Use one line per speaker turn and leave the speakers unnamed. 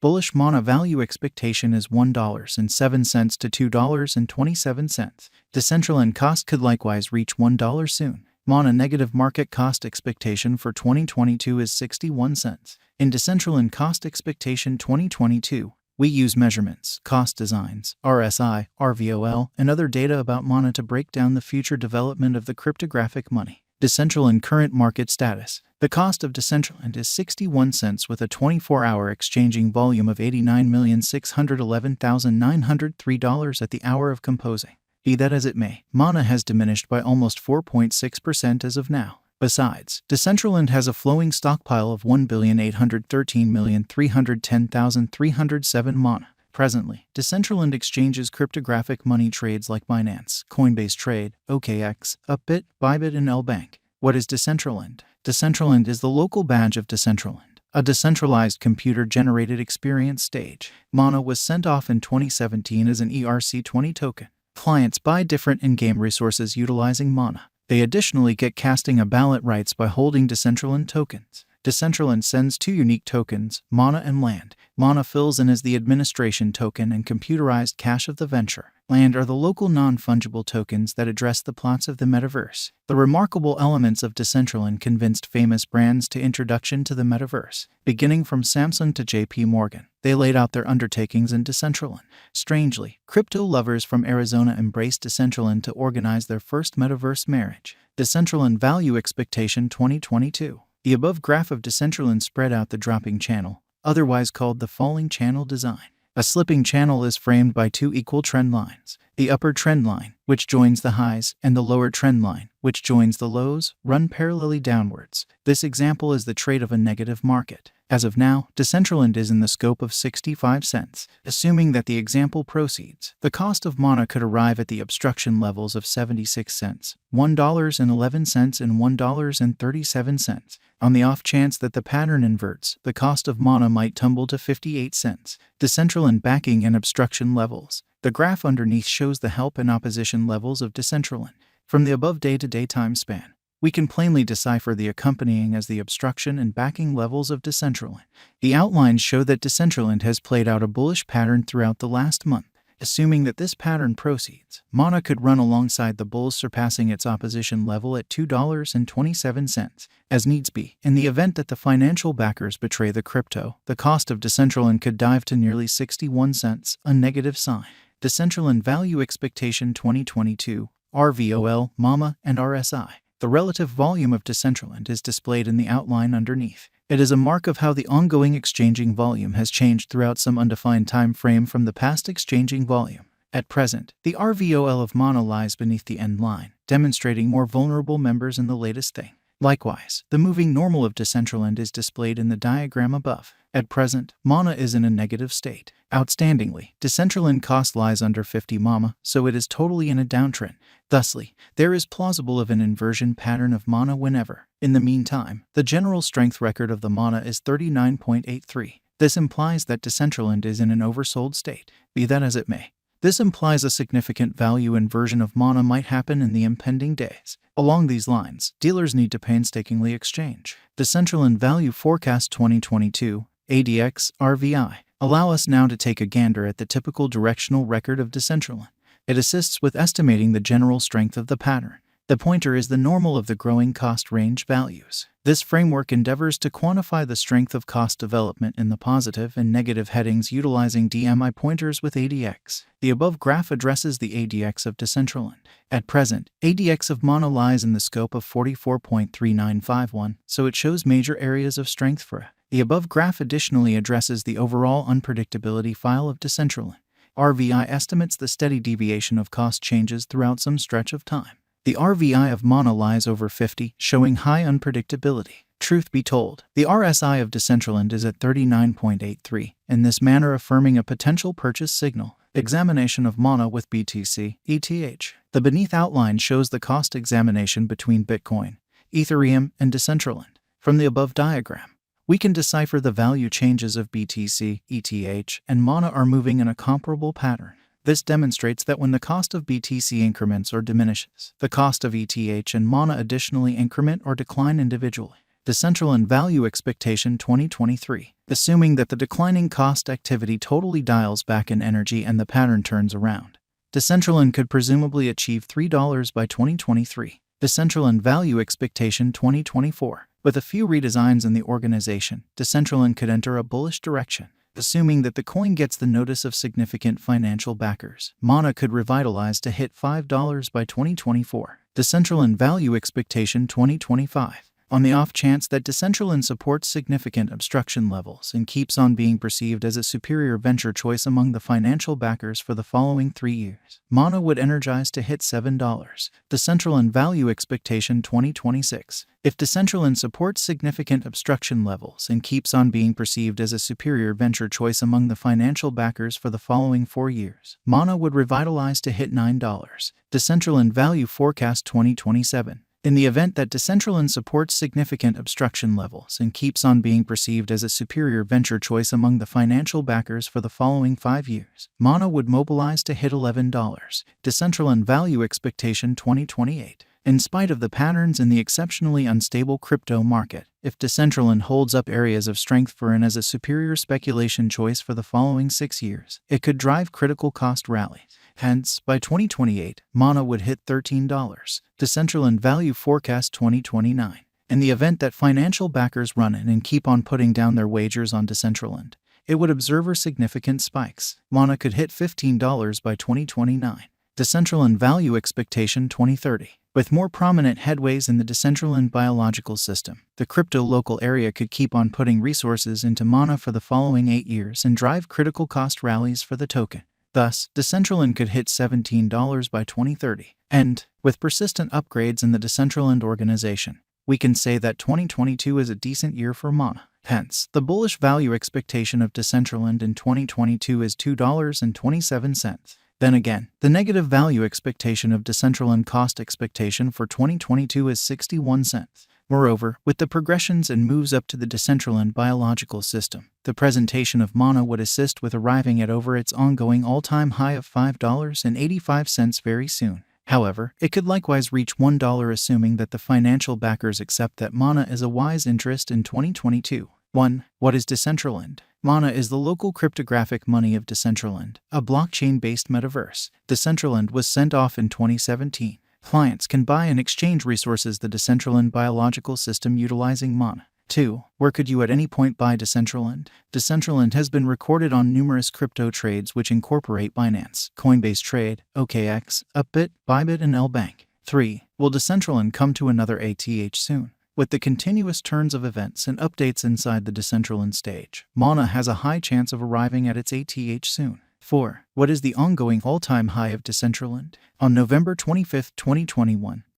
Bullish Mana value expectation is $1.07 to $2.27. Decentraland cost could likewise reach $1 soon. Mana negative market cost expectation for 2022 is 61 cents. In Decentraland cost expectation 2022, we use measurements, cost designs, RSI, RVOL, and other data about Mana to break down the future development of the cryptographic money. Decentraland current market status. The cost of Decentraland is 61 cents with a 24-hour exchanging volume of $89,611,903 at the hour of composing. Be that as it may, Mana has diminished by almost 4.6% as of now. Besides, Decentraland has a flowing stockpile of 1,813,310,307 Mana. Presently, Decentraland exchanges cryptographic money trades like Binance, Coinbase Trade, OKX, Upbit, Bybit, and LBank. What is Decentraland? Decentraland is the local badge of Decentraland, a decentralized computer-generated experience stage. Mana was sent off in 2017 as an ERC20 token. Clients buy different in-game resources utilizing Mana. They additionally get casting a ballot rights by holding Decentraland tokens. Decentraland sends two unique tokens, Mana and Land. Mana fills in as the administration token and computerized cash of the venture. Land are the local non-fungible tokens that address the plots of the metaverse. The remarkable elements of Decentraland convinced famous brands to introduction to the metaverse. Beginning from Samsung to JP Morgan, they laid out their undertakings in Decentraland. Strangely, crypto lovers from Arizona embraced Decentraland to organize their first metaverse marriage. Decentraland value expectation 2022. The above graph of Decentraland spread out the dropping channel, otherwise called the falling channel design. A slipping channel is framed by two equal trend lines. The upper trend line, which joins the highs, and the lower trend line, which joins the lows, run parallelly downwards. This example is the trait of a negative market. As of now, Decentraland is in the scope of 65 cents. Assuming that the example proceeds, the cost of Mana could arrive at the obstruction levels of 76 cents, $1.11, and $1.37. On the off chance that the pattern inverts, the cost of Mana might tumble to 58 cents. Decentraland backing and obstruction levels. The graph underneath shows the help and opposition levels of Decentraland. From the above day-to-day time span, we can plainly decipher the accompanying as the obstruction and backing levels of Decentraland. The outlines show that Decentraland has played out a bullish pattern throughout the last month. Assuming that this pattern proceeds, Mana could run alongside the bulls, surpassing its opposition level at $2.27, as needs be. In the event that the financial backers betray the crypto, the cost of Decentraland could dive to nearly 61 cents, a negative sign. Decentraland value expectation 2022, RVOL, MAMA, and RSI. The relative volume of Decentraland is displayed in the outline underneath. It is a mark of how the ongoing exchanging volume has changed throughout some undefined time frame from the past exchanging volume. At present, the RVOL of Mana lies beneath the end line, demonstrating more vulnerable members in the latest thing. Likewise, the moving normal of Decentraland is displayed in the diagram above. At present, Mana is in a negative state. Outstandingly, Decentraland cost lies under 50 MAMA, so it is totally in a downtrend. Thusly, there is plausible of an inversion pattern of Mana whenever. In the meantime, the general strength record of the Mana is 39.83. This implies that Decentraland is in an oversold state. Be that as it may, this implies a significant value inversion of Mana might happen in the impending days. Along these lines, dealers need to painstakingly exchange. Decentraland Value Forecast 2022, ADX, RVI. Allow us now to take a gander at the typical directional record of Decentraland. It assists with estimating the general strength of the pattern. The pointer is the normal of the growing cost range values. This framework endeavors to quantify the strength of cost development in the positive and negative headings utilizing DMI pointers with ADX. The above graph addresses the ADX of Decentraland. At present, ADX of Mana lies in the scope of 44.3951, so it shows major areas of strength for it. The above graph additionally addresses the overall unpredictability file of Decentraland. RVI estimates the steady deviation of cost changes throughout some stretch of time. The RVI of Mana lies over 50, showing high unpredictability. Truth be told, the RSI of Decentraland is at 39.83, in this manner affirming a potential purchase signal. Examination of Mana with BTC, ETH. The beneath outline shows the cost examination between Bitcoin, Ethereum, and Decentraland. From the above diagram, we can decipher the value changes of BTC, ETH, and Mana are moving in a comparable pattern. This demonstrates that when the cost of BTC increments or diminishes, the cost of ETH and Mana additionally increment or decline individually. Decentraland Value Expectation 2023. Assuming that the declining cost activity totally dials back in energy and the pattern turns around, Decentraland could presumably achieve $3 by 2023. Decentraland Value Expectation 2024. With a few redesigns in the organization, Decentraland could enter a bullish direction. Assuming that the coin gets the notice of significant financial backers, Mana could revitalize to hit $5 by 2024. Decentraland Value Expectation 2025. On the off chance that Decentraland supports significant obstruction levels and keeps on being perceived as a superior venture choice among the financial backers for the following 3 years, Mana would energize to hit $7. Decentraland Value Expectation 2026. If Decentraland supports significant obstruction levels and keeps on being perceived as a superior venture choice among the financial backers for the following 4 years, Mana would revitalize to hit $9. Decentraland Value Forecast 2027. In the event that Decentraland supports significant obstruction levels and keeps on being perceived as a superior venture choice among the financial backers for the following 5 years, Mana would mobilize to hit $11. Decentraland Value Expectation 2028. In spite of the patterns in the exceptionally unstable crypto market, if Decentraland holds up areas of strength for and as a superior speculation choice for the following 6 years, it could drive critical cost rallies. Hence, by 2028, Mana would hit $13. Decentraland Value Forecast 2029. In the event that financial backers run in and keep on putting down their wagers on Decentraland, it would observe significant spikes. Mana could hit $15 by 2029. Decentraland Value Expectation 2030. With more prominent headways in the Decentraland biological system, the crypto local area could keep on putting resources into Mana for the following 8 years and drive critical cost rallies for the token. Thus, Decentraland could hit $17 by 2030. And, with persistent upgrades in the Decentraland organization, we can say that 2022 is a decent year for Mana. Hence, the bullish value expectation of Decentraland in 2022 is $2.27. Then again, the negative value expectation of Decentraland cost expectation for 2022 is 61 cents. Moreover, with the progressions and moves up to the Decentraland biological system, the presentation of Mana would assist with arriving at over its ongoing all-time high of $5.85 very soon. However, it could likewise reach $1 assuming that the financial backers accept that Mana is a wise interest in 2022. 1. What is Decentraland? Mana is the local cryptographic money of Decentraland, a blockchain-based metaverse. Decentraland was sent off in 2017. Clients can buy and exchange resources the Decentraland biological system utilizing Mana. 2. Where could you at any point buy Decentraland? Decentraland has been recorded on numerous crypto trades which incorporate Binance, Coinbase Trade, OKX, Upbit, Bybit, and LBank. 3. Will Decentraland come to another ATH soon? With the continuous turns of events and updates inside the Decentraland stage, Mana has a high chance of arriving at its ATH soon. 4. What is the ongoing all-time high of Decentraland? On November 25, 2021,